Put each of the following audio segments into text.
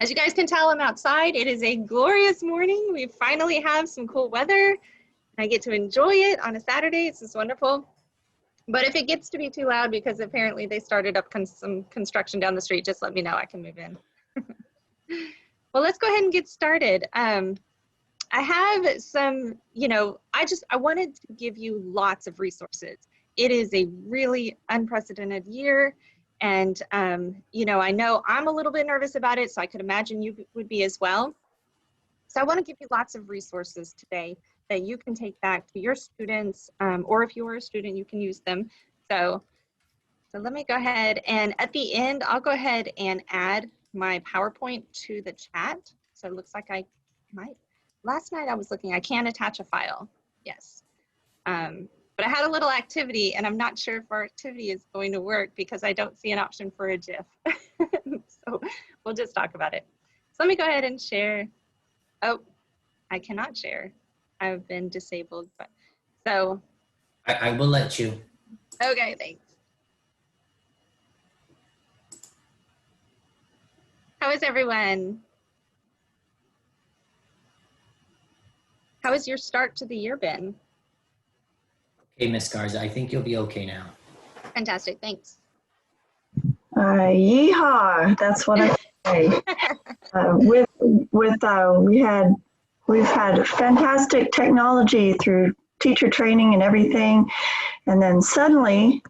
As you guys can tell, I'm outside. It is a glorious morning. We finally have some cool weather. I get to enjoy it on a Saturday. It's just wonderful. But if it gets to be too loud, because apparently they started up some construction down the street, just let me know. I can move in. Well, let's go ahead and get started. I have some, I wanted to give you lots of resources. It is a really unprecedented year. And, I know I'm a little bit nervous about it, so I could imagine you would be as well. So I want to give you lots of resources today that you can take back to your students, or if you are a student, you can use them. So let me go ahead, and at the end, I'll go ahead and add my PowerPoint to the chat. So it looks like I might. Last night I was looking, I can attach a file, yes. But I had a little activity, and I'm not sure if our activity is going to work because I don't see an option for a GIF. So we'll just talk about it. So let me go ahead and share. Oh, I cannot share. I've been disabled, but so. I will let you. Okay, thanks. How is everyone? How has your start to the year been? Okay, Miss Garza, I think you'll be okay now. Fantastic, thanks. Yeehaw! That's what I say. We've had fantastic technology through teacher training and everything, and then suddenly,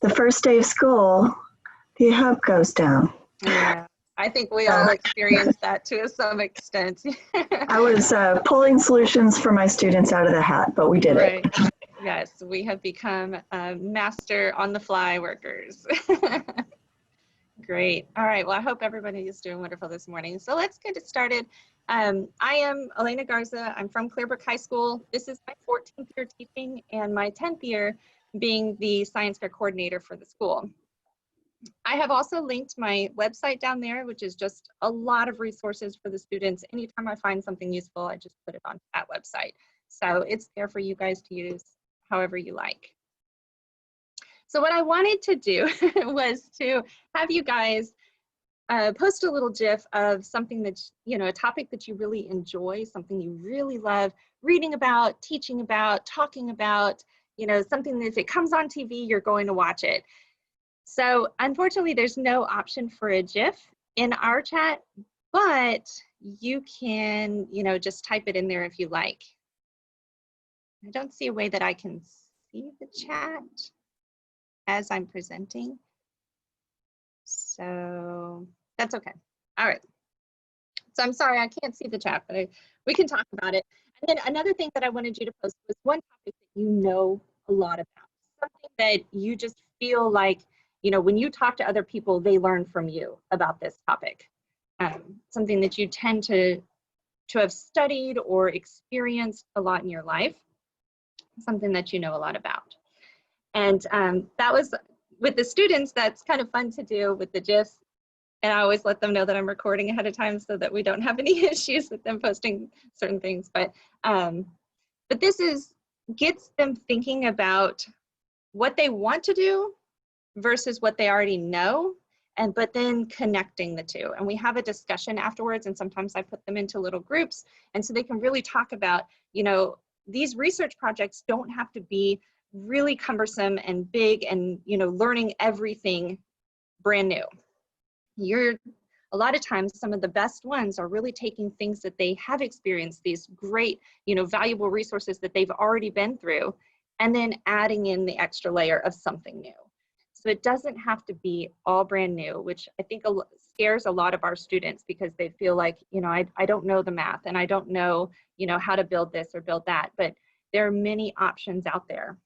the first day of school, the hub goes down. Yeah, I think we all experienced that to some extent. I was pulling solutions for my students out of the hat, but we did it. Yes, we have become master on-the-fly workers. Great. All right. Well, I hope everybody is doing wonderful this morning. So let's get it started. I am Elena Garza. I'm from Clearbrook High School. This is my 14th year teaching and my 10th year being the science fair coordinator for the school. I have also linked my website down there, which is just a lot of resources for the students. Anytime I find something useful, I just put it on that website. So it's there for you guys to use however you like. So what I wanted to do was to have you guys post a little GIF of something that, a topic that you really enjoy, something you really love reading about, teaching about, talking about, something that if it comes on TV, you're going to watch it. So unfortunately, there's no option for a GIF in our chat, but you can, just type it in there if you like. I don't see a way that I can see the chat as I'm presenting. So that's okay. All right. So I'm sorry, I can't see the chat, but we can talk about it. And then another thing that I wanted you to post was one topic that you know a lot about, something that you just feel like, when you talk to other people, they learn from you about this topic. Something that you tend to have studied or experienced a lot in your life, something that you know a lot about. And that was, with the students, that's kind of fun to do with the GIFs. And I always let them know that I'm recording ahead of time so that we don't have any issues with them posting certain things. But this gets them thinking about what they want to do versus what they already know, but then connecting the two. And we have a discussion afterwards, and sometimes I put them into little groups, and so they can really talk about, these research projects don't have to be really cumbersome and big and, learning everything brand new. A lot of times, some of the best ones are really taking things that they have experienced, these great, valuable resources that they've already been through, and then adding in the extra layer of something new. So it doesn't have to be all brand new, which I think scares a lot of our students because they feel like, I don't know the math and I don't know, how to build this or build that, but there are many options out there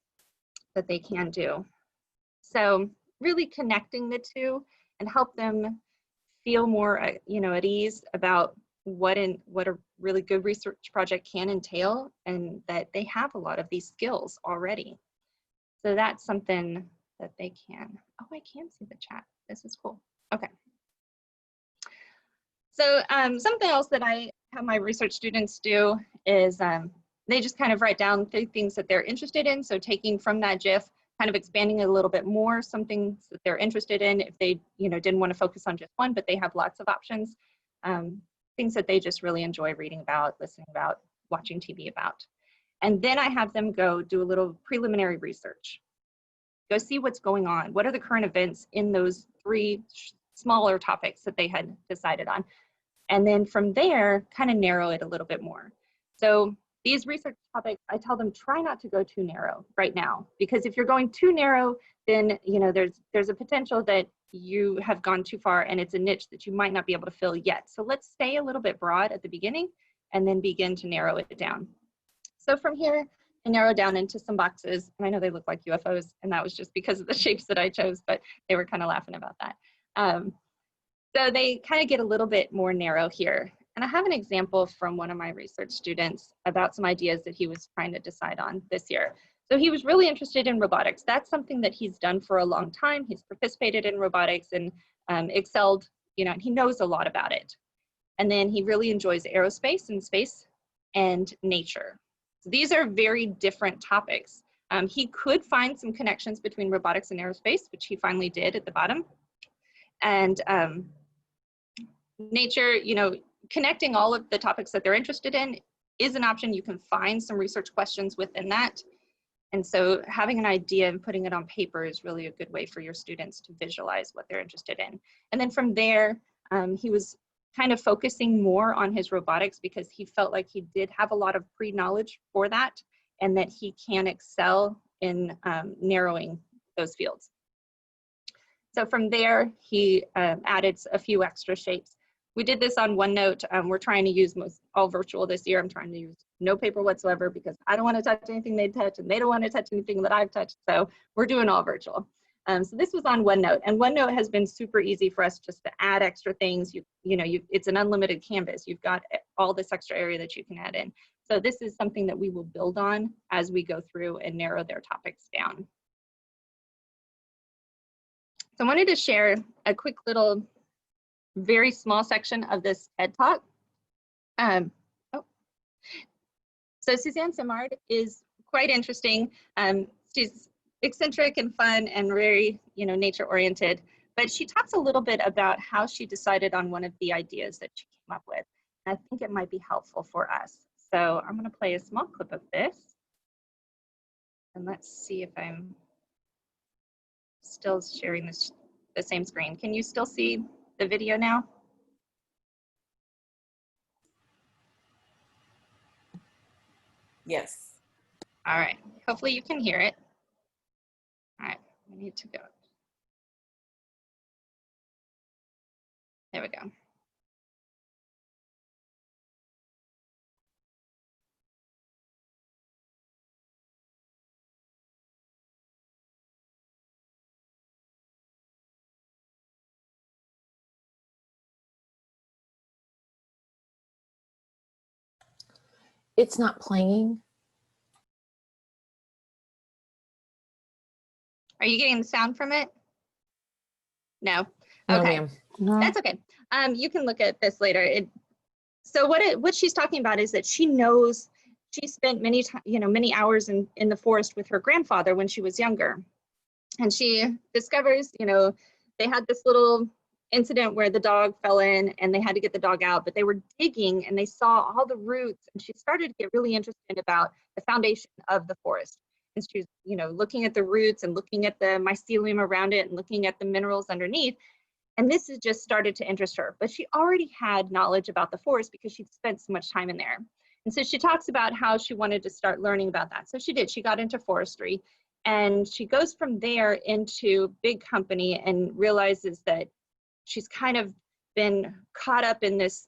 that they can do. So really connecting the two and help them feel more, at ease about what a really good research project can entail, and that they have a lot of these skills already. So that's something that they can. Oh, I can see the chat. This is cool. Okay. So something else that I have my research students do is they just kind of write down things that they're interested in. So taking from that GIF, kind of expanding it a little bit more, some things that they're interested in if they didn't want to focus on just one, but they have lots of options. things that they just really enjoy reading about, listening about, watching TV about. And then I have them go do a little preliminary research. Go see what's going on. What are the current events in those 3 smaller topics that they had decided on? And then from there, kind of narrow it a little bit more. So these research topics, I tell them try not to go too narrow right now, because if you're going too narrow, then there's a potential that you have gone too far and it's a niche that you might not be able to fill yet. So let's stay a little bit broad at the beginning and then begin to narrow it down. So from here, I narrow down into some boxes, and I know they look like UFOs, and that was just because of the shapes that I chose, but they were kind of laughing about that. So they kind of get a little bit more narrow here. And I have an example from one of my research students about some ideas that he was trying to decide on this year. So he was really interested in robotics. That's something that he's done for a long time. He's participated in robotics and excelled, and he knows a lot about it. And then he really enjoys aerospace and space and nature. So these are very different topics. He could find some connections between robotics and aerospace, which he finally did at the bottom. And nature, connecting all of the topics that they're interested in is an option. You can find some research questions within that. And so having an idea and putting it on paper is really a good way for your students to visualize what they're interested in. And then from there, he was kind of focusing more on his robotics because he felt like he did have a lot of pre-knowledge for that and that he can excel in narrowing those fields. So from there, he added a few extra shapes. We did this on OneNote. We're trying to use all virtual this year. I'm trying to use no paper whatsoever because I don't want to touch anything they touch and they don't want to touch anything that I've touched. So we're doing all virtual. So this was on OneNote, and OneNote has been super easy for us just to add extra things. It's an unlimited canvas. You've got all this extra area that you can add in. So this is something that we will build on as we go through and narrow their topics down. So I wanted to share a quick little, very small section of this TED Talk. So Suzanne Simard is quite interesting. She's eccentric and fun and very, nature oriented, but she talks a little bit about how she decided on one of the ideas that she came up with. And I think it might be helpful for us. So I'm going to play a small clip of this. And let's see if I'm still sharing the same screen. Can you still see the video now? Yes. All right. Hopefully you can hear it. All right. We need to go. There we go. It's not playing. Are you getting the sound from it? No. No, Okay. ma'am. No. That's okay. You can look at this later. So what she's talking about is that she knows she spent many hours in the forest with her grandfather when she was younger, and she discovers they had this little incident where the dog fell in and they had to get the dog out, but they were digging and they saw all the roots, and she started to get really interested about the foundation of the forest. And she's looking at the roots and looking at the mycelium around it and looking at the minerals underneath. And this has just started to interest her, but she already had knowledge about the forest because she'd spent so much time in there. And so she talks about how she wanted to start learning about that. So she did, she got into forestry, and she goes from there into big company and realizes that she's kind of been caught up in this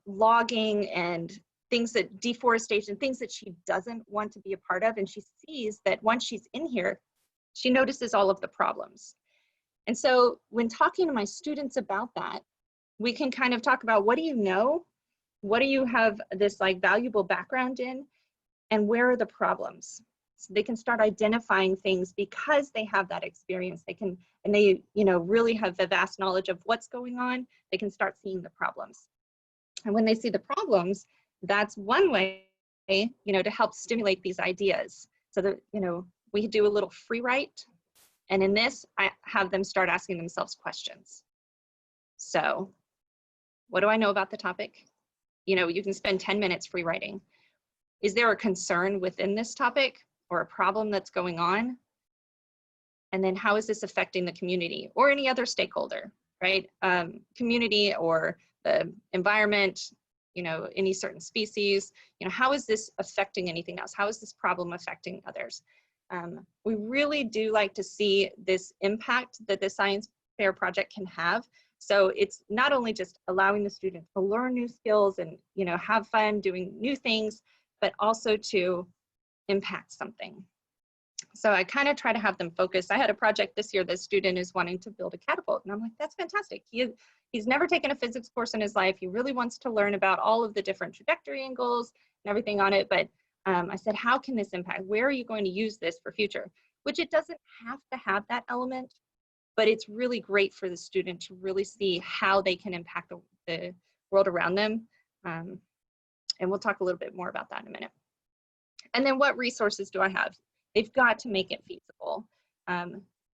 logging and things that deforestation, things that she doesn't want to be a part of. And she sees that once she's in here, she notices all of the problems. And so when talking to my students about that, we can kind of talk about, what do you know? What do you have this valuable background in? And where are the problems? So they can start identifying things because they have that experience. They can, and they, really have the vast knowledge of what's going on. They can start seeing the problems. And when they see the problems, that's one way, to help stimulate these ideas. So that, we do a little free write. And in this, I have them start asking themselves questions. So What do I know about the topic? You know, you can spend 10 minutes free writing. Is there a concern within this topic or a problem that's going on? And then how is this affecting the community or any other stakeholder, right? Community or the environment, you know, any certain species, you know, how is this affecting anything else? How is this problem affecting others? We really do like to see this impact that the science fair project can have. So it's not only just allowing the students to learn new skills and, you know, have fun doing new things, but also to impact something. So I kind of try to have them focus. I had a project this year, the student is wanting to build a catapult. And I'm like, that's fantastic. He's never taken a physics course in his life. He really wants to learn about all of the different trajectory angles and everything on it. But I said, how can this impact? Where are you going to use this for future? Which it doesn't have to have that element, but it's really great for the student to really see how they can impact the world around them. And we'll talk a little bit more about that in a minute. And then what resources do I have? They've got to make it feasible.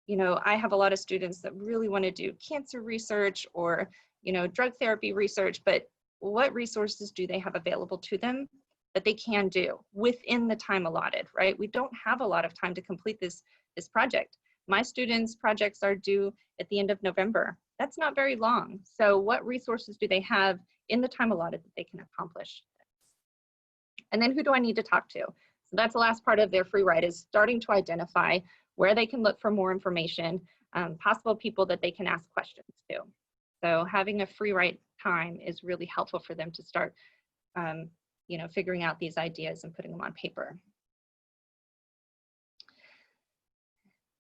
You know, I have a lot of students that really want to do cancer research or, you know, drug therapy research, but what resources do they have available to them that they can do within the time allotted, right? We don't have a lot of time to complete this project. My students' projects are due at the end of November. That's not very long. So what resources do they have in the time allotted that they can accomplish? And then who do I need to talk to? So that's the last part of their free write, is starting to identify where they can look for more information, possible people that they can ask questions to. So having a free write time is really helpful for them to start, you know, figuring out these ideas and putting them on paper.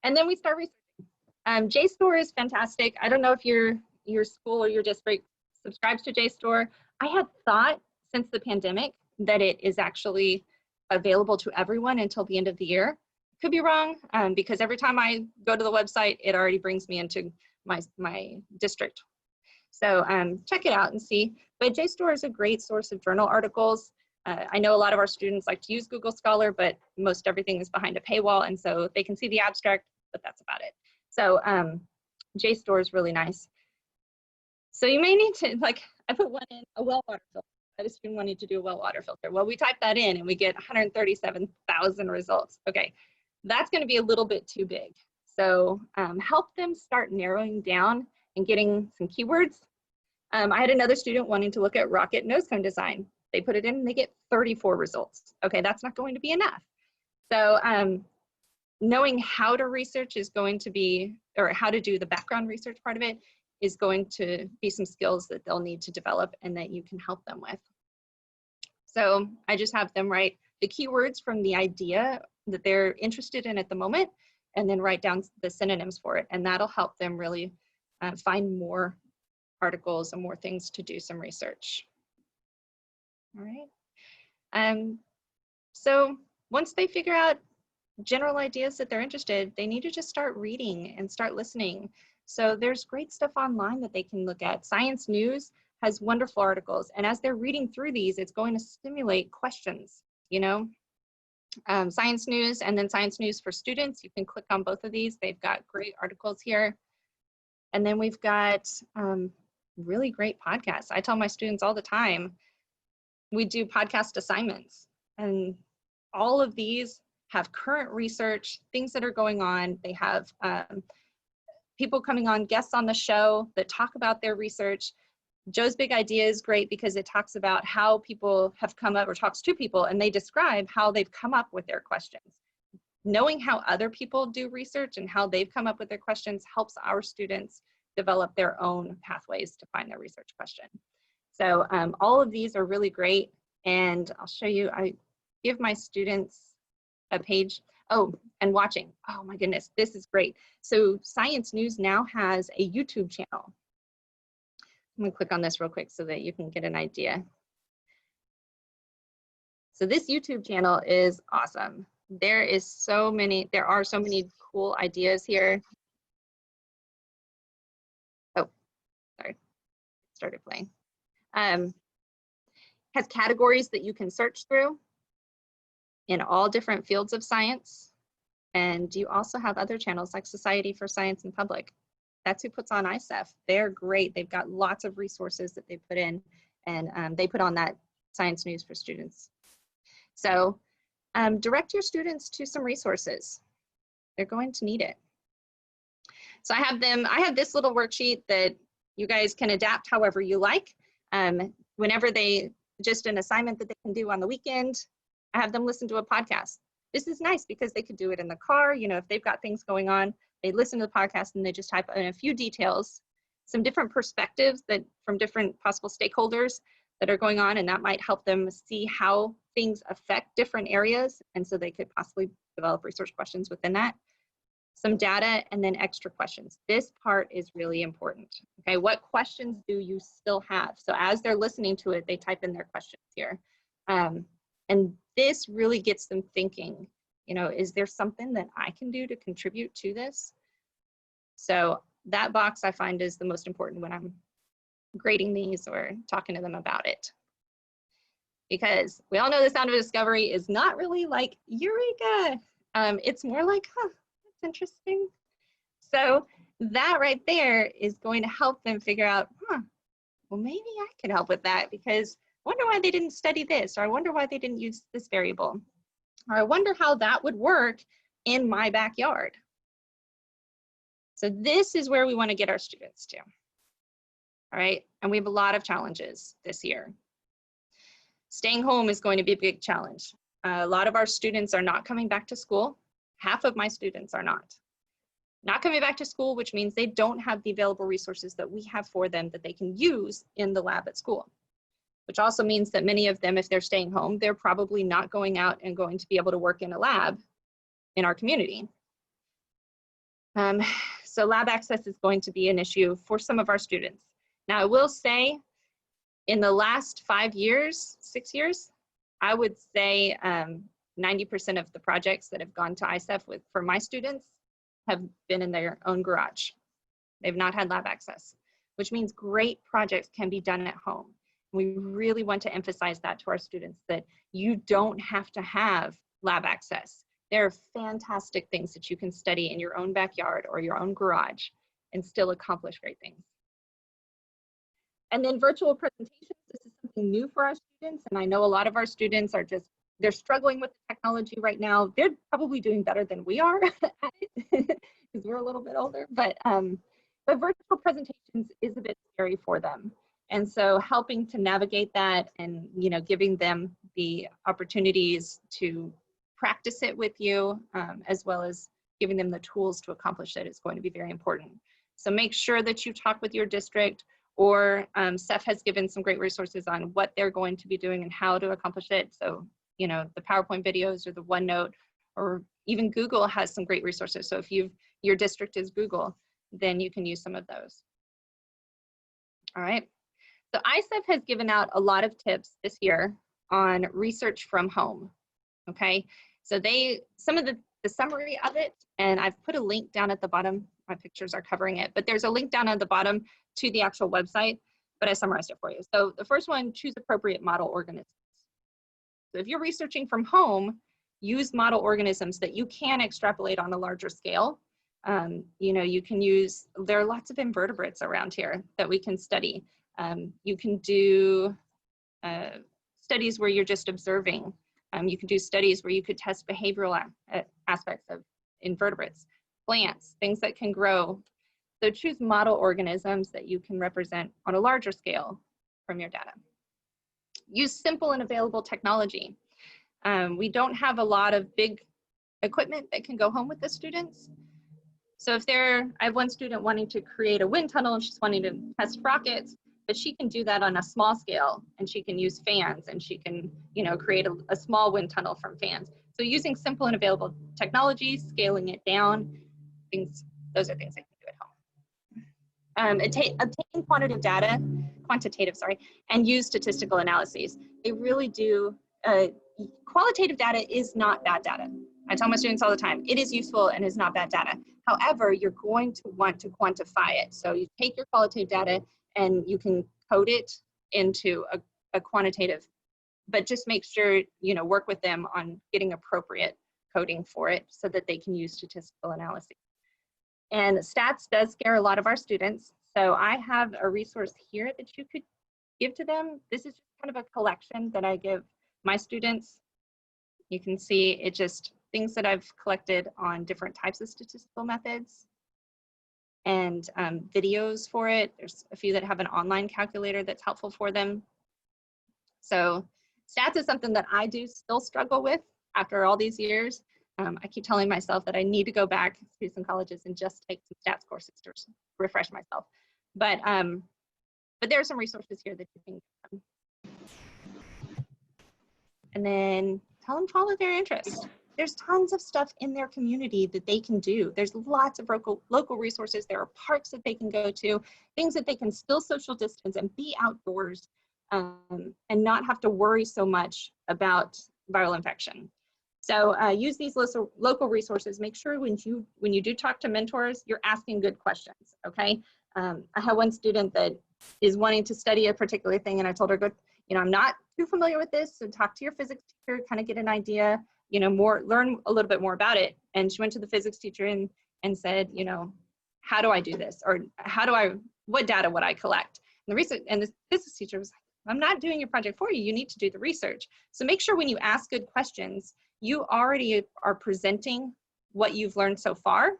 And then we start researching. JSTOR is fantastic. I don't know if your school or your district subscribes to JSTOR. I had thought since the pandemic that it is actually available to everyone until the end of the year. Could be wrong, because every time I go to the website, it already brings me into my district. So check it out and see. But JSTOR is a great source of journal articles. I know a lot of our students like to use Google Scholar, but most everything is behind a paywall, and so they can see the abstract, but that's about it. So JSTOR is really nice. So you may need to, like, I put one in, a well water filter. I had a student wanting to do a well water filter. Well, we type that in and we get 137,000 results. Okay, that's going to be a little bit too big. So help them start narrowing down and getting some keywords. I had another student wanting to look at rocket nose cone design. They put it in and they get 34 results. Okay, that's not going to be enough. So knowing how to research is going to be, or how to do the background research part of it, is going to be some skills that they'll need to develop and that you can help them with. So I just have them write the keywords from the idea that they're interested in at the moment, and then write down the synonyms for it. And that'll help them really find more articles and more things to do some research. All right. So once they figure out general ideas that they're interested, they need to just start reading and start listening. So there's great stuff online that they can look at. Science News has wonderful articles, and as they're reading through these, it's going to stimulate questions, you know. Science News and then Science News for Students, you can click on both of these. They've got great articles here. And then we've got really great podcasts. I tell my students all the time, we do podcast assignments, and all of these have current research, things that are going on. They have people coming on, guests on the show that talk about their research. Joe's Big Idea is great because it talks about how people have come up, or talks to people, and they describe how they've come up with their questions. Knowing how other people do research and how they've come up with their questions helps our students develop their own pathways to find their research question. So all of these are really great, and I'll show you, I give my students a page. Oh, and watching. Oh my goodness, this is great. So Science News now has a YouTube channel. I'm gonna click on this real quick so that you can get an idea. So this YouTube channel is awesome. There are so many cool ideas here. Oh, sorry, started playing. Has categories that you can search through in all different fields of science. And you also have other channels like Society for Science in Public. That's who puts on ISEF. They're great. They've got lots of resources that they put in, and they put on that science news for students. So direct your students to some resources. They're going to need it. So I have this little worksheet that you guys can adapt however you like. Whenever just an assignment that they can do on the weekend, I have them listen to a podcast. This is nice because they could do it in the car. You know, if they've got things going on, they listen to the podcast and they just type in a few details, some different perspectives that from different possible stakeholders that are going on, and that might help them see how things affect different areas. And so they could possibly develop research questions within that. Some data, and then extra questions. This part is really important. Okay, what questions do you still have? So as they're listening to it, they type in their questions here. And this really gets them thinking, you know, is there something that I can do to contribute to this? So that box I find is the most important when I'm grading these or talking to them about it. Because we all know the sound of discovery is not really like eureka. It's more like, huh, that's interesting. So that right there is going to help them figure out, huh, well, maybe I could help with that, because I wonder why they didn't study this, or I wonder why they didn't use this variable, or I wonder how that would work in my backyard. So this is where we want to get our students to. All right, and we have a lot of challenges this year. Staying home is going to be a big challenge. A lot of our students are not coming back to school. Half of my students are not. Not coming back to school, which means they don't have the available resources that we have for them that they can use in the lab at school. Which also means that many of them, if they're staying home, they're probably not going out and going to be able to work in a lab in our community. So lab access is going to be an issue for some of our students. Now, I will say, in the last 5 years, 6 years, I would say 90% of the projects that have gone to ISEF for my students have been in their own garage. They've not had lab access, which means great projects can be done at home. We really want to emphasize that to our students, that you don't have to have lab access. There are fantastic things that you can study in your own backyard or your own garage and still accomplish great things. And then virtual presentations, this is something new for our students. And I know a lot of our students are they're struggling with the technology right now. They're probably doing better than we are at it because we're a little bit older, but virtual presentations is a bit scary for them. And so helping to navigate that and, you know, giving them the opportunities to practice it with you, as well as giving them the tools to accomplish it, is going to be very important. So make sure that you talk with your district, or Steph has given some great resources on what they're going to be doing and how to accomplish it. So, you know, the PowerPoint videos or the Onenote, or even Google has some great resources. So if your district is Google, then you can use some of those. All right. So ISEF has given out a lot of tips this year on research from home. Okay. So some of the summary of it, and I've put a link down at the bottom. My pictures are covering it, but there's a link down at the bottom to the actual website, but I summarized it for you. So the first one, choose appropriate model organisms. So if you're researching from home, use model organisms that you can extrapolate on a larger scale. You know, you can use, there are lots of invertebrates around here that we can study. You can do studies where you're just observing. You can do studies where you could test behavioral aspects of invertebrates, plants, things that can grow. So choose model organisms that you can represent on a larger scale from your data. Use simple and available technology. We don't have a lot of big equipment that can go home with the students. So if I have one student wanting to create a wind tunnel and she's wanting to test rockets, but she can do that on a small scale, and she can use fans, and she can, you know, create a small wind tunnel from fans. So using simple and available technology, scaling it down, those are things they can do at home. Obtain quantitative, and use statistical analyses. They really do, qualitative data is not bad data. I tell my students all the time, it is useful and is not bad data. However, you're going to want to quantify it. So you take your qualitative data and you can code it into a quantitative, but just make sure, you know, work with them on getting appropriate coding for it so that they can use statistical analysis. And stats does scare a lot of our students. So I have a resource here that you could give to them. This is just kind of a collection that I give my students. You can see it just things that I've collected on different types of statistical methods and videos for it. There's a few that have an online calculator that's helpful for them. So stats is something that I do still struggle with after all these years. I keep telling myself that I need to go back to some colleges and just take some stats courses to refresh myself. But there are some resources here that you can get them. And then tell them follow their interests. There's tons of stuff in their community that they can do. There's lots of local resources. There are parks that they can go to, things that they can still social distance and be outdoors and not have to worry so much about viral infection. So use these local resources. Make sure when you do talk to mentors, you're asking good questions, okay? I have one student that is wanting to study a particular thing, and I told her, good, you know, I'm not too familiar with this, so talk to your physics teacher, kind of get an idea, you know, learn a little bit more about it. And she went to the physics teacher and said, you know, how do I do this? Or what data would I collect? And the physics teacher was like, I'm not doing your project for you. You need to do the research. So make sure when you ask good questions, you already are presenting what you've learned so far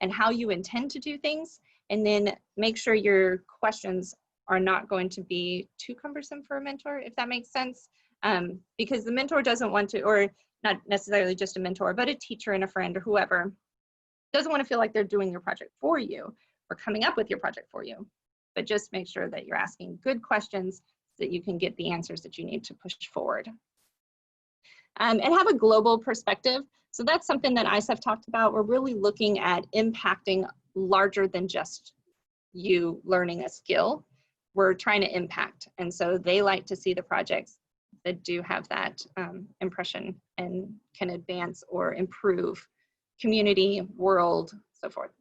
and how you intend to do things. And then make sure your questions are not going to be too cumbersome for a mentor, if that makes sense. Because the mentor doesn't want to, or not necessarily just a mentor, but a teacher and a friend or whoever, doesn't want to feel like they're doing your project for you or coming up with your project for you. But just make sure that you're asking good questions so that you can get the answers that you need to push forward. And have a global perspective. So that's something that ISEF talked about. We're really looking at impacting larger than just you learning a skill. We're trying to impact. And so they like to see the projects that do have that impression and can advance or improve community, world, so forth.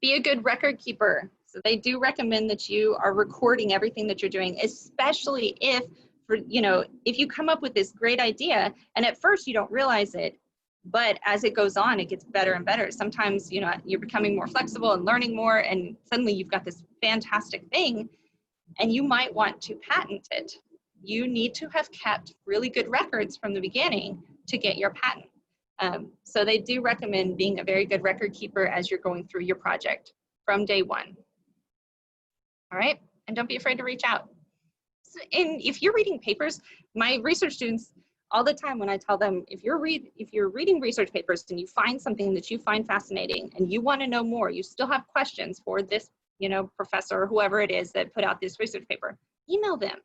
Be a good record keeper. So they do recommend that you are recording everything that you're doing, especially if, if you come up with this great idea and at first you don't realize it, but as it goes on, it gets better and better. Sometimes, you know, you're becoming more flexible and learning more, and suddenly you've got this fantastic thing and you might want to patent it. You need to have kept really good records from the beginning to get your patent. So they do recommend being a very good record keeper as you're going through your project from day one. All right, and don't be afraid to reach out. So, and if you're reading papers, my research students, all the time when I tell them, if you're reading research papers and you find something that you find fascinating and you want to know more, you still have questions for this, you know, professor or whoever it is that put out this research paper, email them.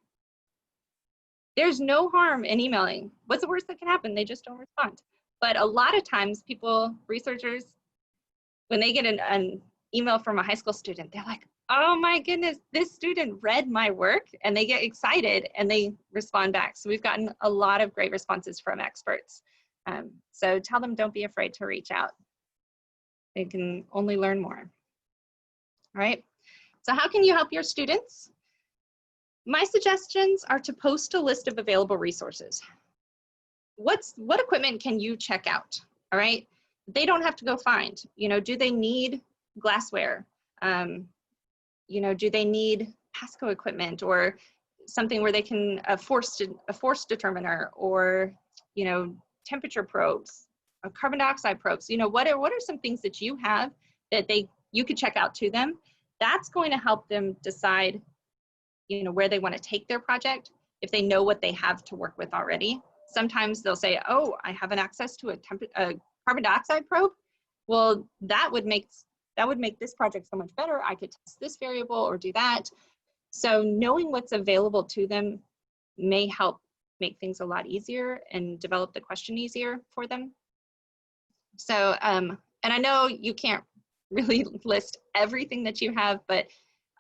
There's no harm in emailing. What's the worst that can happen? They just don't respond. But a lot of times researchers, when they get an email from a high school student, they're like, oh my goodness, this student read my work, and they get excited and they respond back. So we've gotten a lot of great responses from experts. So tell them, don't be afraid to reach out. They can only learn more. All right, so how can you help your students? My suggestions are to post a list of available resources. What equipment can you check out? All right, they don't have to go find. You know, do they need glassware? You know, do they need Pasco equipment or something where they can a force determiner, or, you know, temperature probes, or carbon dioxide probes? You know, what are some things that you have that you could check out to them? That's going to help them decide, you know, where they want to take their project if they know what they have to work with already. Sometimes they'll say, oh, I have an access to a carbon dioxide probe. Well, that would make this project so much better. I could test this variable or do that. So knowing what's available to them may help make things a lot easier and develop the question easier for them. So, and I know you can't really list everything that you have, but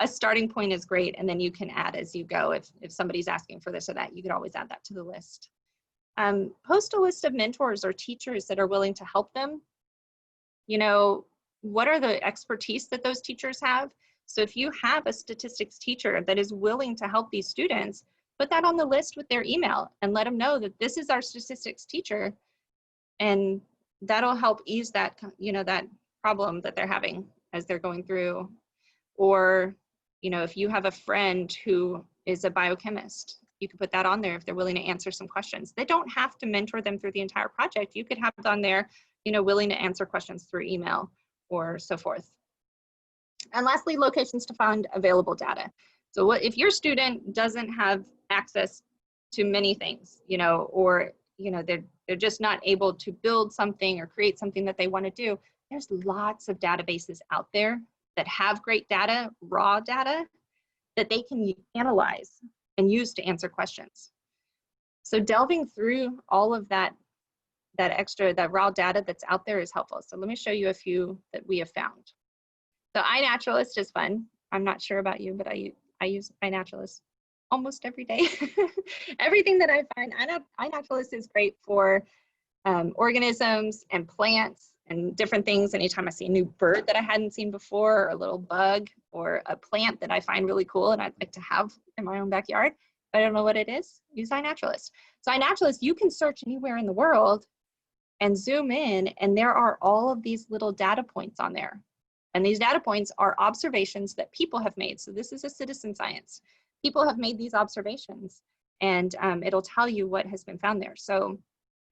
a starting point is great, and then you can add as you go. If somebody's asking for this or that, you could always add that to the list. Post a list of mentors or teachers that are willing to help them. You know, what are the expertise that those teachers have? So if you have a statistics teacher that is willing to help these students, put that on the list with their email and let them know that this is our statistics teacher, and that'll help ease that, you know, that problem that they're having as they're going through. Or, you know, if you have a friend who is a biochemist, you could put that on there if they're willing to answer some questions. They don't have to mentor them through the entire project. You could have it on there, you know, willing to answer questions through email or so forth. And lastly, locations to find available data. So what if your student doesn't have access to many things, you know, or, you know, they're just not able to build something or create something that they want to do, there's lots of databases out there that have great data, raw data, that they can analyze and use to answer questions. So delving through all of that raw data that's out there is helpful. So let me show you a few that we have found. So iNaturalist is fun. I'm not sure about you, but I use iNaturalist almost every day. Everything that I find, iNaturalist is great for organisms and plants and different things. Anytime I see a new bird that I hadn't seen before, or a little bug, or a plant that I find really cool and I'd like to have in my own backyard, if I don't know what it is, use iNaturalist. So iNaturalist, you can search anywhere in the world and zoom in, and there are all of these little data points on there. And these data points are observations that people have made. So this is a citizen science. People have made these observations, and it'll tell you what has been found there. So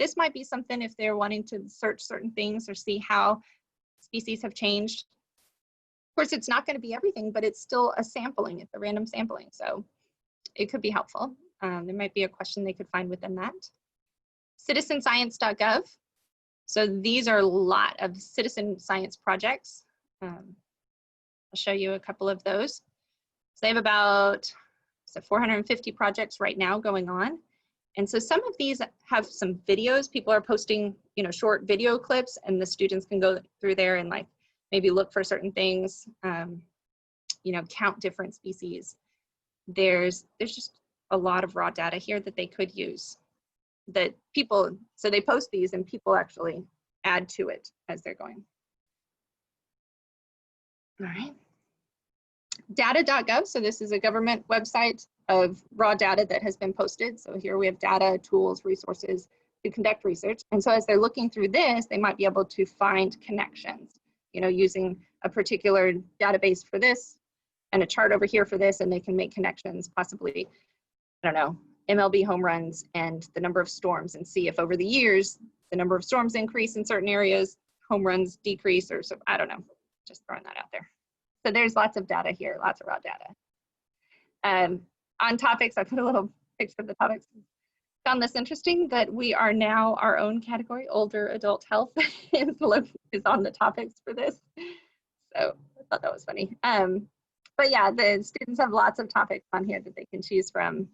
this might be something if they're wanting to search certain things or see how species have changed. Of course, it's not going to be everything, but it's still a sampling. It's a random sampling. So it could be helpful. There might be a question they could find within that. Citizenscience.gov. So these are a lot of citizen science projects. I'll show you a couple of those. So they have about 450 projects right now going on. And so some of these have some videos. People are posting, you know, short video clips, and the students can go through there and like maybe look for certain things, you know, count different species. There's just a lot of raw data here that they could use, that people, so they post these and people actually add to it as they're going. All right. Data.gov, so this is a government website of raw data that has been posted. So here we have data, tools, resources to conduct research. And so as they're looking through this, they might be able to find connections, you know, using a particular database for this and a chart over here for this, and they can make connections, possibly, I don't know, MLB home runs and the number of storms, and see if over the years, the number of storms increase in certain areas, home runs decrease, or so, I don't know, just throwing that out there. So there's lots of data here, lots of raw data. On topics, I put a little picture of the topics. Found this interesting that we are now our own category, older adult health is on the topics for this. So I thought that was funny. But yeah, the students have lots of topics on here that they can choose from,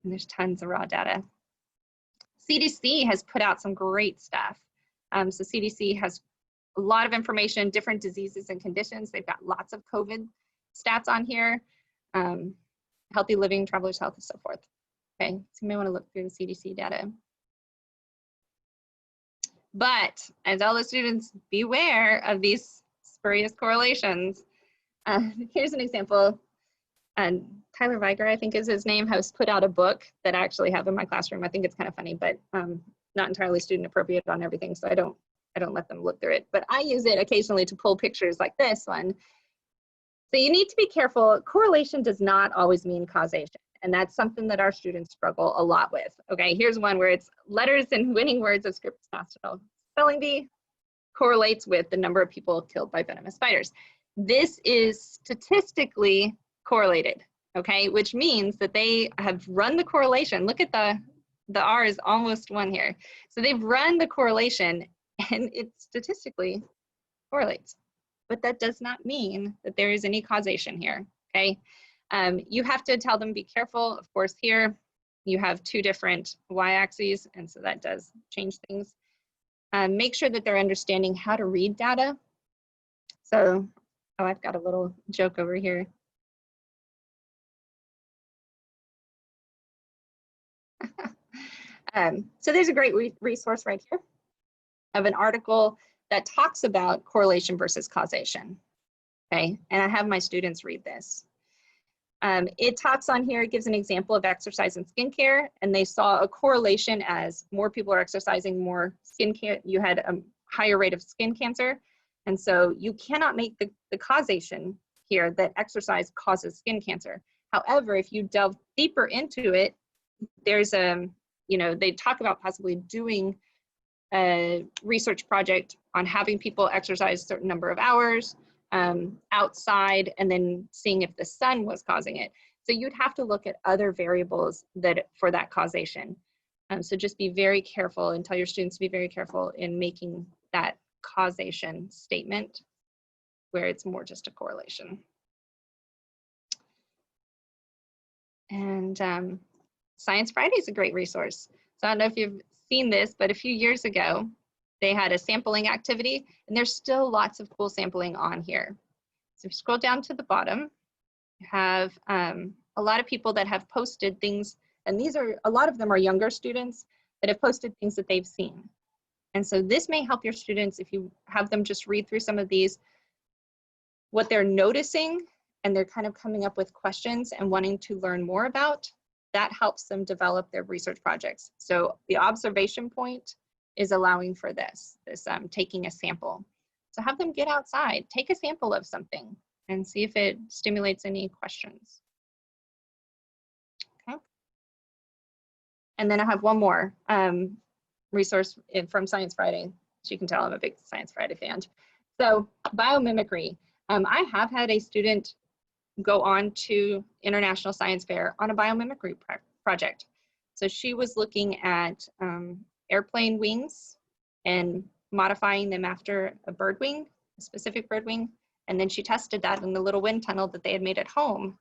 and there's tons of raw data. CDC has put out some great stuff. So CDC has a lot of information, different diseases and conditions. They've got lots of COVID stats on here, healthy living, travelers' health, and so forth. Okay, so you may want to look through the CDC data. But as all the students, beware of these spurious correlations. Here's an example. Tyler Viger, I think is his name, has put out a book that I actually have in my classroom. I think it's kind of funny, but not entirely student appropriate on everything, so I don't let them look through it. But I use it occasionally to pull pictures like this one. So you need to be careful. Correlation does not always mean causation. And that's something that our students struggle a lot with. Okay, here's one where it's letters and winning words of script national spelling bee correlates with the number of people killed by venomous spiders. This is statistically correlated, okay, which means that they have run the correlation. Look at the R is almost 1 here. So they've run the correlation and it statistically correlates. But that does not mean that there is any causation here, okay? You have to tell them be careful. Of course, here you have 2 different y-axes, and so that does change things. Make sure that they're understanding how to read data. So, oh, I've got a little joke over here. So there's a great resource right here of an article that talks about correlation versus causation, okay? And I have my students read this. It talks on here, it gives an example of exercise and skincare, and they saw a correlation as more people are exercising, more skincare, you had a higher rate of skin cancer. And so you cannot make the causation here that exercise causes skin cancer. However, if you delve deeper into it, there's they talk about possibly doing a research project on having people exercise a certain number of hours outside and then seeing if the sun was causing it. So you'd have to look at other variables for that causation. So just be very careful and tell your students to be very careful in making that causation statement where it's more just a correlation. And Science Friday is a great resource. So I don't know if you've seen this, but a few years ago, they had a sampling activity, and there's still lots of cool sampling on here. So if you scroll down to the bottom, you have a lot of people that have posted things, and a lot of them are younger students that have posted things that they've seen. And so this may help your students if you have them just read through some of these, what they're noticing, and they're kind of coming up with questions and wanting to learn more about. That helps them develop their research projects. So the observation point is allowing for this taking a sample. So have them get outside, take a sample of something and see if it stimulates any questions. Okay. And then I have one more resource from Science Friday. As you can tell, I'm a big Science Friday fan. So biomimicry. I have had a student go on to International Science Fair on a biomimicry project. So she was looking at airplane wings and modifying them after a bird wing, a specific bird wing. And then she tested that in the little wind tunnel that they had made at home.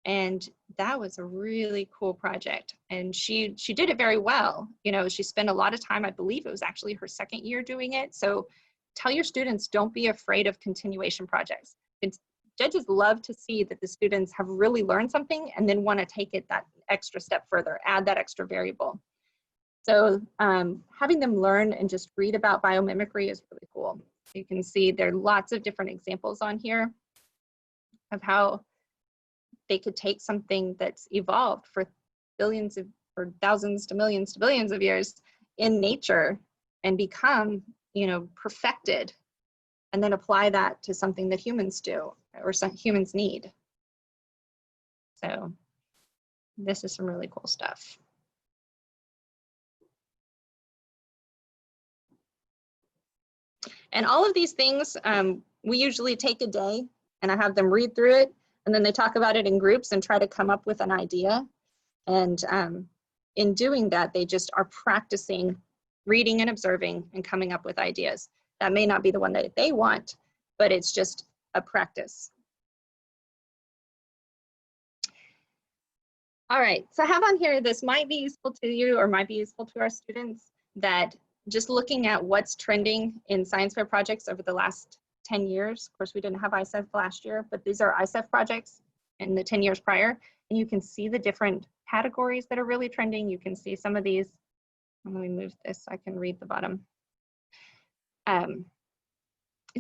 And that was a really cool project. And she did it very well. You know, she spent a lot of time, I believe it was actually her second year doing it. So tell your students, don't be afraid of continuation projects. Judges love to see that the students have really learned something and then want to take it that extra step further, add that extra variable. So having them learn and just read about biomimicry is really cool. You can see there are lots of different examples on here of how they could take something that's evolved for billions of, or thousands to millions to billions of years in nature and become, you know, perfected, and then apply that to something that humans do or some humans need. So this is some really cool stuff. And all of these things, we usually take a day and I have them read through it, and then they talk about it in groups and try to come up with an idea. And in doing that, they just are practicing reading and observing and coming up with ideas. That may not be the one that they want, but it's just a practice. All right, so I have on here, this might be useful to you or might be useful to our students, that just looking at what's trending in science fair projects over the last 10 years. Of course, we didn't have ISEF last year, but these are ISEF projects in the 10 years prior. And you can see the different categories that are really trending. You can see some of these. Let me move this so I can read the bottom.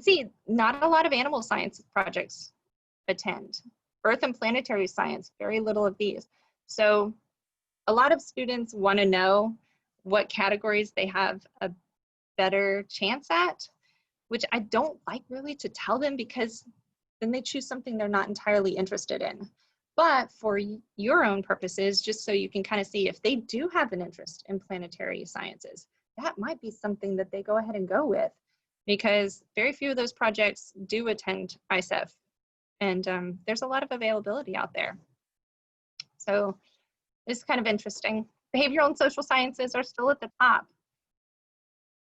See, not a lot of animal science projects attend. Earth and planetary science, very little of these. So a lot of students want to know what categories they have a better chance at, which I don't like really to tell them, because then they choose something they're not entirely interested in. But for your own purposes, just so you can kind of see if they do have an interest in planetary sciences, that might be something that they go ahead and go with, because very few of those projects do attend ISEF, and there's a lot of availability out there. So it's kind of interesting. Behavioral and social sciences are still at the top.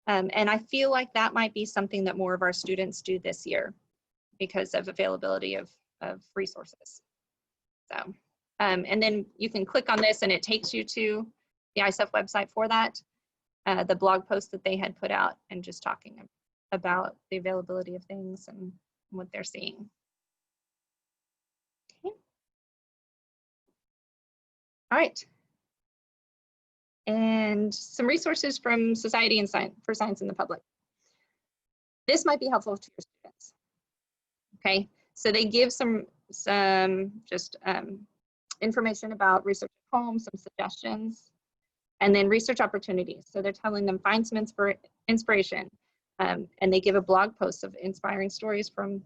And I feel like that might be something that more of our students do this year because of availability of resources. So, and then you can click on this and it takes you to the ISEF website for that, the blog post that they had put out, and just talking about the availability of things and what they're seeing. Okay. All right. And some resources from Society and Science for Science in the Public. This might be helpful to your students. Okay, so they give some just information about research at home, some suggestions, and then research opportunities. So they're telling them find some inspiration, And they give a blog post of inspiring stories from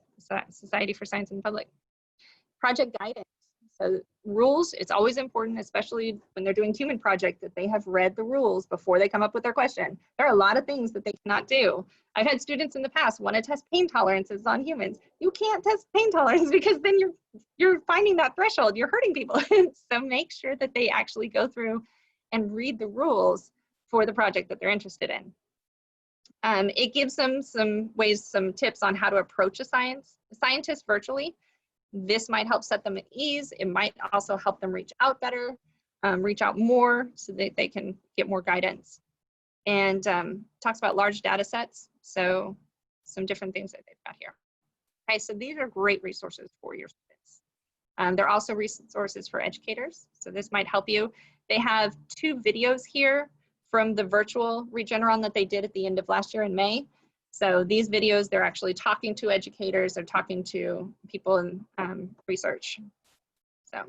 Society for Science in the Public. Project guidance. So rules, it's always important, especially when they're doing human project, that they have read the rules before they come up with their question. There are a lot of things that they cannot do. I've had students in the past want to test pain tolerances on humans. You can't test pain tolerance because then you're finding that threshold, you're hurting people. So make sure that they actually go through and read the rules for the project that they're interested in. It gives them some tips on how to approach a scientist virtually. This might help set them at ease. It might also help them reach out better, reach out more so that they can get more guidance. And talks about large data sets. So some different things that they've got here. Okay, so these are great resources for your students. They're also resources for educators. So this might help you. They have 2 videos here from the virtual Regeneron that they did at the end of last year in May. So these videos, they're actually talking to educators, they're talking to people in research. So, all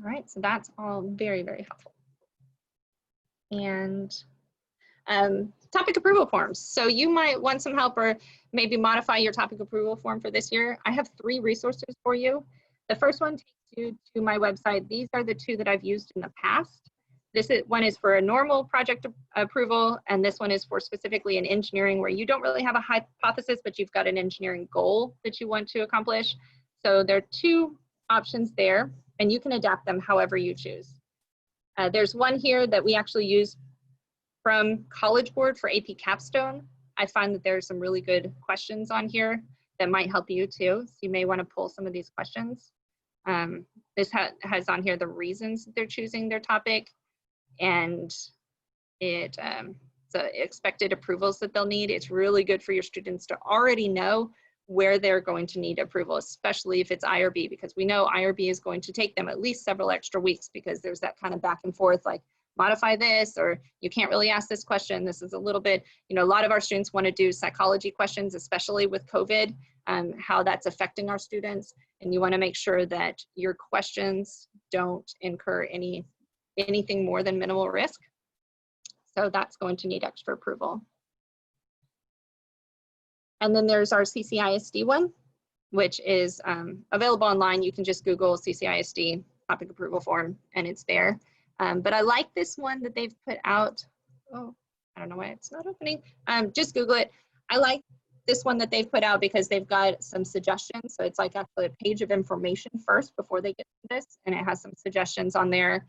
right, so that's all very, very helpful. And topic approval forms. So you might want some help or maybe modify your topic approval form for this year. I have 3 resources for you. The first one takes you to my website. These are the 2 that I've used in the past. One is for a normal project approval, and this one is for specifically in engineering where you don't really have a hypothesis, but you've got an engineering goal that you want to accomplish. So there are 2 options there, and you can adapt them however you choose. There's one here that we actually use from College Board for AP Capstone. I find that there's some really good questions on here that might help you too. So you may want to pull some of these questions. This has on here the reasons that they're choosing their topic, and the expected approvals that they'll need. It's really good for your students to already know where they're going to need approval, especially if it's IRB, because we know IRB is going to take them at least several extra weeks because there's that kind of back and forth, like modify this, or you can't really ask this question. This is a little bit, you know, a lot of our students want to do psychology questions, especially with COVID, how that's affecting our students. And you want to make sure that your questions don't incur anything more than minimal risk. So that's going to need extra approval. And then there's our CCISD one, which is available online. You can just Google CCISD topic approval form and it's there. But I like this one that they've put out. Oh, I don't know why it's not opening. Just Google it. I like this one that they've put out because they've got some suggestions. So it's like actually a page of information first before they get to this. And it has some suggestions on there,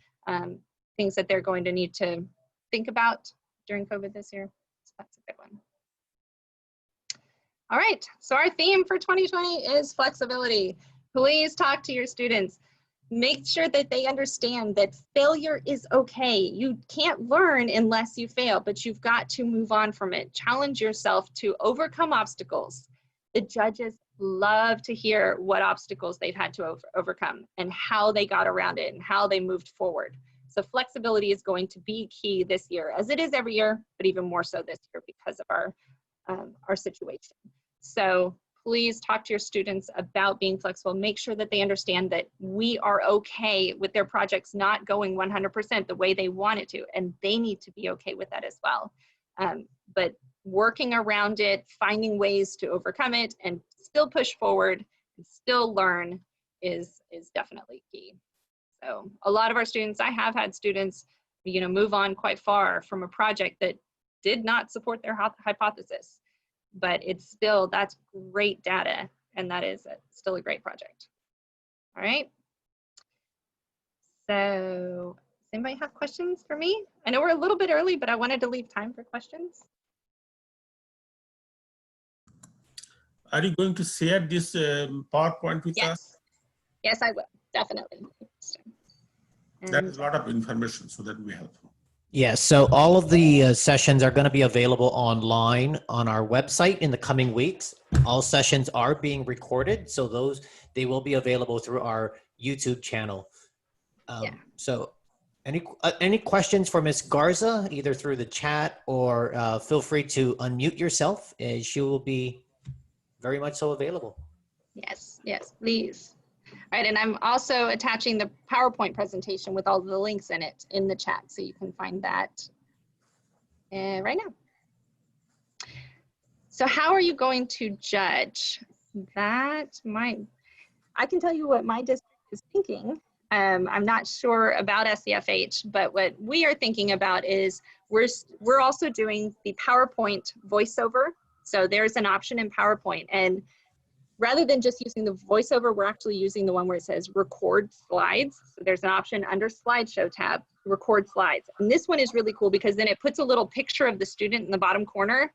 things that they're going to need to think about during COVID this year. So that's a good one. All right, so our theme for 2020 is flexibility. Please talk to your students. Make sure that they understand that failure is okay. You can't learn unless you fail, but you've got to move on from it. Challenge yourself to overcome obstacles. The judges love to hear what obstacles they've had to overcome and how they got around it and how they moved forward. So flexibility is going to be key this year, as it is every year, but even more so this year because of our situation. So please talk to your students about being flexible. Make sure that they understand that we are okay with their projects not going 100% the way they want it to, and they need to be okay with that as well. But working around it, finding ways to overcome it and still push forward and still learn is definitely key. So a lot of our students, I have had students, you know, move on quite far from a project that did not support their hypothesis. But it's still, that's great data, and that is still a great project. All right. So does anybody have questions for me? I know we're a little bit early, but I wanted to leave time for questions. Are you going to share this PowerPoint with us? Yes, I will, definitely. That is a lot of information, so that will be helpful. Yes, so all of the sessions are going to be available online on our website in the coming weeks. All sessions are being recorded, so they will be available through our YouTube channel. So any questions for Ms. Garza, either through the chat or feel free to unmute yourself. She will be very much so available. Yes, please. All right, and I'm also attaching the PowerPoint presentation with all the links in it in the chat, so you can find that right now. So how are you going to judge? I can tell you what my district is thinking. I'm not sure about SCFH, but what we are thinking about is we're also doing the PowerPoint voiceover. So there's an option in PowerPoint, and rather than just using the voiceover, we're actually using the one where it says record slides. So there's an option under slideshow tab, record slides. And this one is really cool because then it puts a little picture of the student in the bottom corner,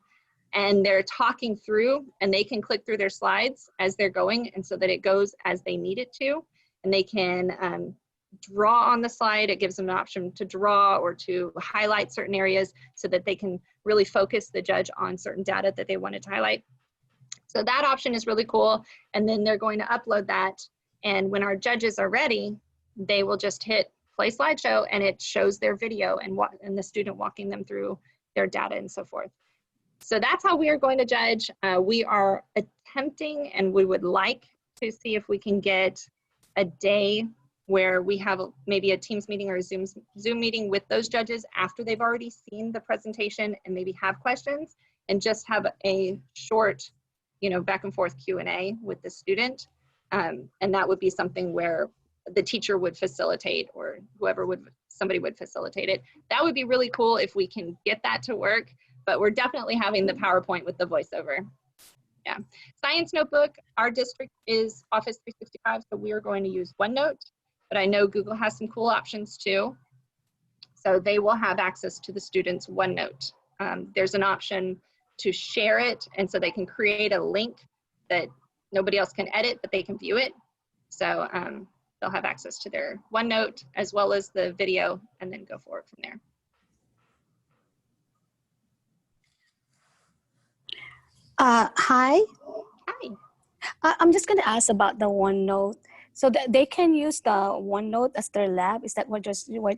and they're talking through, and they can click through their slides as they're going, and so that it goes as they need it to. And they can draw on the slide. It gives them an option to draw or to highlight certain areas so that they can really focus the judge on certain data that they wanted to highlight. So that option is really cool. And then they're going to upload that. And when our judges are ready, they will just hit play slideshow, and it shows their video and the student walking them through their data and so forth. So that's how we are going to judge. We are attempting, and we would like to see if we can get a day where we have maybe a Teams meeting or a Zoom meeting with those judges after they've already seen the presentation and maybe have questions, and just have a short, back and forth Q&A with the student. And that would be something where the teacher would facilitate, or somebody would facilitate it. That would be really cool if we can get that to work, but we're definitely having the PowerPoint with the voiceover. Yeah. Science notebook, our district is Office 365, so we are going to use OneNote, but I know Google has some cool options too. So they will have access to the students' OneNote. There's an option to share it, and so they can create a link that nobody else can edit, but they can view it. So they'll have access to their OneNote as well as the video, and then go forward from there. Hi. Hi. I'm just going to ask about the OneNote. So that they can use the OneNote as their lab. Is that what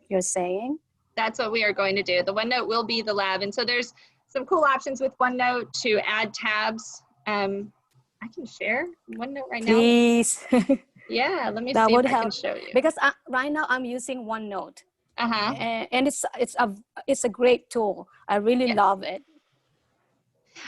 you're saying? That's what we are going to do. The OneNote will be the lab. And so there's some cool options with OneNote to add tabs. I can share OneNote right now. Please. Yeah, let me That see would if I can help. show you. Because right now I'm using OneNote. Uh-huh. And it's a great tool. I really love it.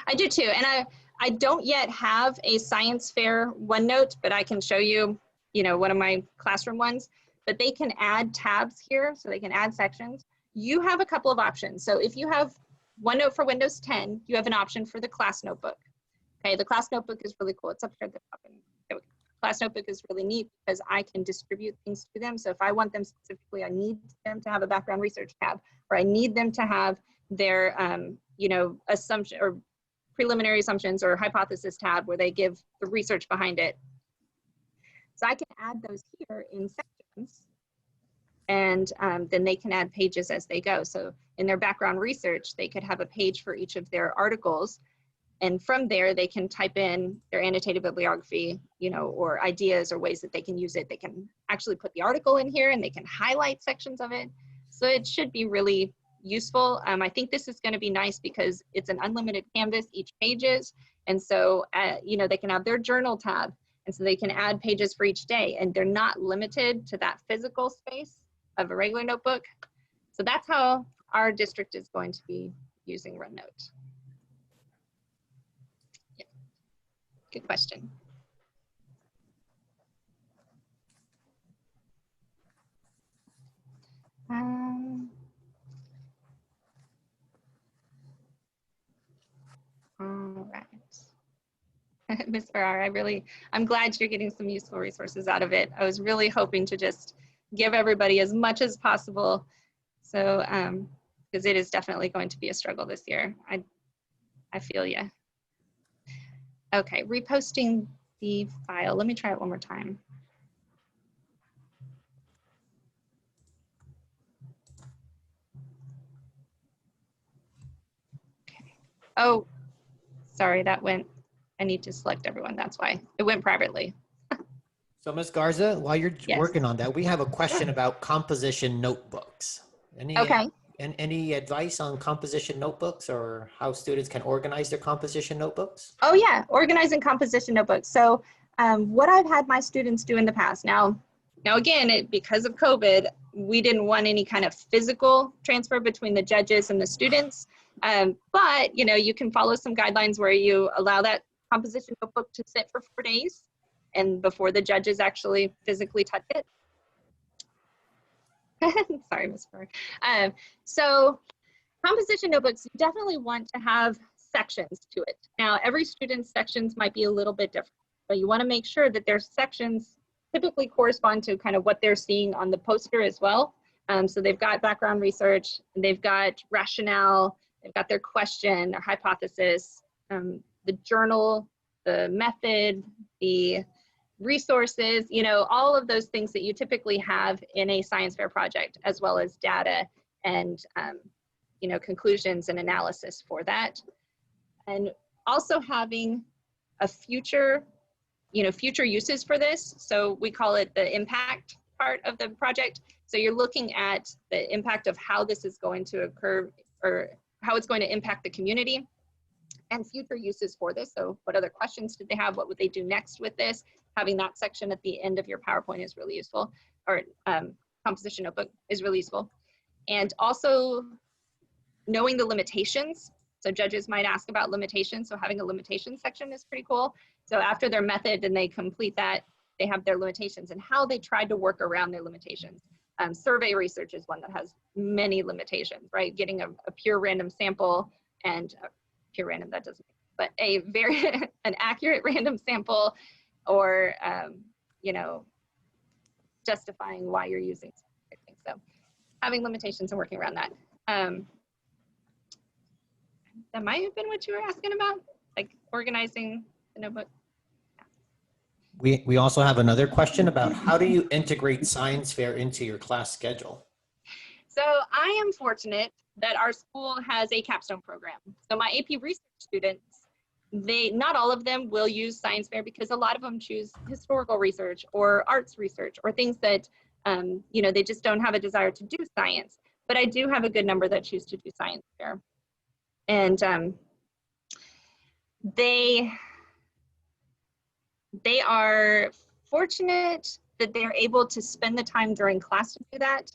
I do too. And I don't yet have a science fair OneNote, but I can show you, one of my classroom ones. But they can add tabs here, so they can add sections. You have a couple of options. So if you have OneNote for Windows 10, you have an option for the class notebook. Okay, the class notebook is really cool. It's up here at the top. Class notebook is really neat because I can distribute things to them. So if I want them specifically, I need them to have a background research tab, or I need them to have their, assumption or preliminary assumptions or hypothesis tab where they give the research behind it. So I can add those here in sections, and then they can add pages as they go. So in their background research, they could have a page for each of their articles. And from there, they can type in their annotated bibliography, or ideas or ways that they can use it. They can actually put the article in here, and they can highlight sections of it. So it should be really useful. I think this is going to be nice because it's an unlimited canvas, each pages. And so, they can have their journal tab. And so they can add pages for each day, and they're not limited to that physical space of a regular notebook. So that's how our district is going to be using OneNote. Yeah, good question. All right. Ms. Farrar, I'm glad you're getting some useful resources out of it. I was really hoping to just give everybody as much as possible. So, because it is definitely going to be a struggle this year. I feel you. Okay, reposting the file. Let me try it one more time. Okay. Oh, sorry, I need to select everyone. That's why it went privately. So Ms. Garza, while you're Yes. working on that, we have a question about composition notebooks. Any advice on composition notebooks, or how students can organize their composition notebooks? Oh yeah, organizing composition notebooks. So what I've had my students do in the past, now again, because of COVID, we didn't want any kind of physical transfer between the judges and the students. But, you know, you can follow some guidelines where you allow that composition notebook to sit for 4 days and before the judges actually physically touch it. Sorry, Ms. Burr. So composition notebooks, you definitely want to have sections to it. Now, every student's sections might be a little bit different, but you want to make sure that their sections typically correspond to kind of what they're seeing on the poster as well. So they've got background research, they've got rationale, they've got their question, their hypothesis, the journal, the method, the resources, you know, all of those things that you typically have in a science fair project, as well as data and, you know, conclusions and analysis for that. And also having a future, you know, future uses for this. So we call it the impact part of the project. So you're looking at the impact of how this is going to occur or how it's going to impact the community and future uses for this. So what other questions did they have? What would they do next with this? Having that section at the end of your PowerPoint is really useful, or composition notebook is really useful. And also knowing the limitations. So judges might ask about limitations. So having a limitation section is pretty cool. So after their method and they complete that, they have their limitations and how they tried to work around their limitations. Survey research is one that has many limitations, right? Getting a pure random sample and pure random, that doesn't, but a very, an accurate random sample, or, you know, justifying why you're using specific things. So having limitations and working around that. That might have been what you were asking about, like organizing the notebook. We also have another question about how do you integrate science fair into your class schedule? So I am fortunate that our school has a capstone program. So my AP research students, not all of them will use science fair because a lot of them choose historical research or arts research or things that, you know, they just don't have a desire to do science. But I do have a good number that choose to do science fair. And they are fortunate that they're able to spend the time during class to do that.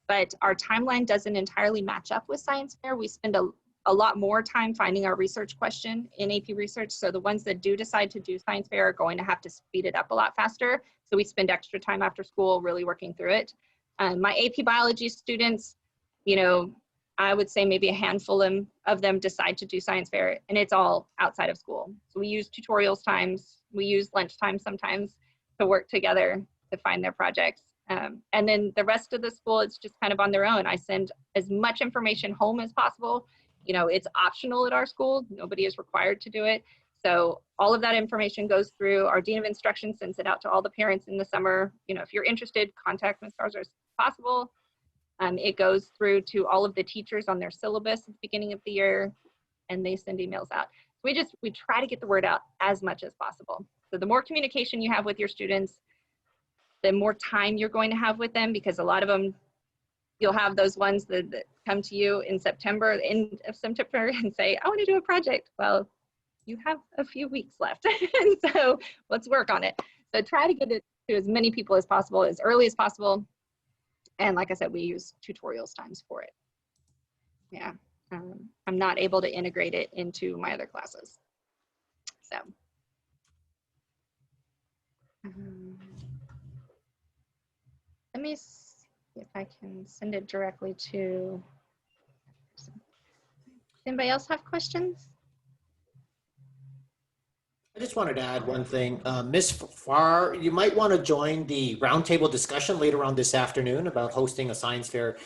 But our timeline doesn't entirely match up with science fair. We spend a lot more time finding our research question in AP research. So the ones that do decide to do science fair are going to have to speed it up a lot faster. So we spend extra time after school really working through it. My AP biology students, you know, I would say maybe a handful of them decide to do science fair, and it's all outside of school. So we use tutorials times, we use lunchtime sometimes to work together to find their projects. And then the rest of the school, it's just kind of on their own. I send as much information home as possible. You know, it's optional at our school. Nobody is required to do it. So all of that information goes through. Our Dean of Instruction sends it out to all the parents in the summer. You know, if you're interested, contact Ms. Garza as possible. It goes through to all of the teachers on their syllabus at the beginning of the year, and they send emails out. So we try to get the word out as much as possible. So the more communication you have with your students, the more time you're going to have with them, because a lot of them, you'll have those ones that come to you in September, end of September, and say, I want to do a project. Well, you have a few weeks left, and so let's work on it. So try to get it to as many people as possible, as early as possible. And like I said, we use tutorials times for it. Yeah, I'm not able to integrate it into my other classes. So. Let me see if I can send it directly to. Anybody else have questions? I just wanted to add one thing. Ms. Farr, you might want to join the roundtable discussion later on this afternoon about hosting a science fair.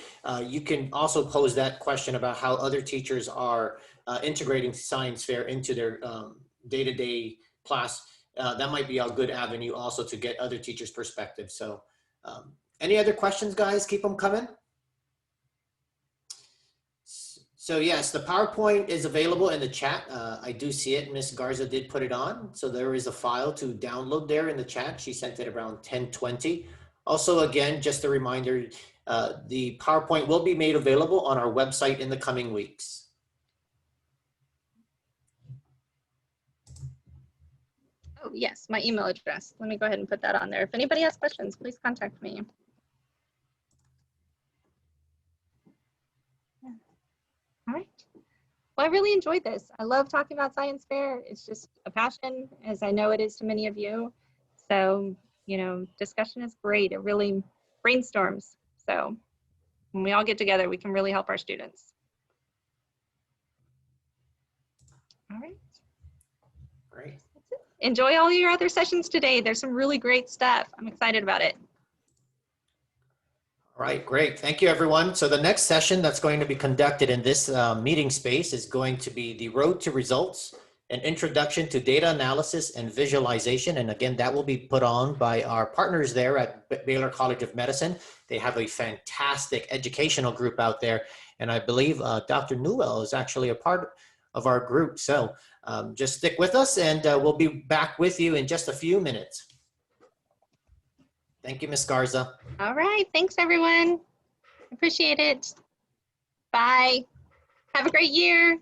You can also pose that question about how other teachers are integrating science fair into their day-to-day class. That might be a good avenue also to get other teachers' perspectives. So any other questions, guys? Keep them coming. So yes, the PowerPoint is available in the chat. I do see it. Ms. Garza did put it on. So there is a file to download there in the chat. She sent it around 10:20. Also, again, just a reminder, the PowerPoint will be made available on our website in the coming weeks. Oh, yes, my email address. Let me go ahead and put that on there. If anybody has questions, please contact me. All right. Well, I really enjoyed this. I love talking about science fair. It's just a passion, as I know it is to many of you. So, you know, discussion is great. It really brainstorms. So when we all get together, we can really help our students. All right. Great. Enjoy all your other sessions today. There's some really great stuff. I'm excited about it. All right, great. Thank you, everyone. So the next session that's going to be conducted in this meeting space is going to be the Road to Results, an introduction to data analysis and visualization. And again, that will be put on by our partners there at Baylor College of Medicine. They have a fantastic educational group out there. And I believe Dr. Newell is actually a part of our group. So just stick with us and we'll be back with you in just a few minutes. Thank you, Ms. Garza. All right. Thanks, everyone. Appreciate it. Bye. Have a great year.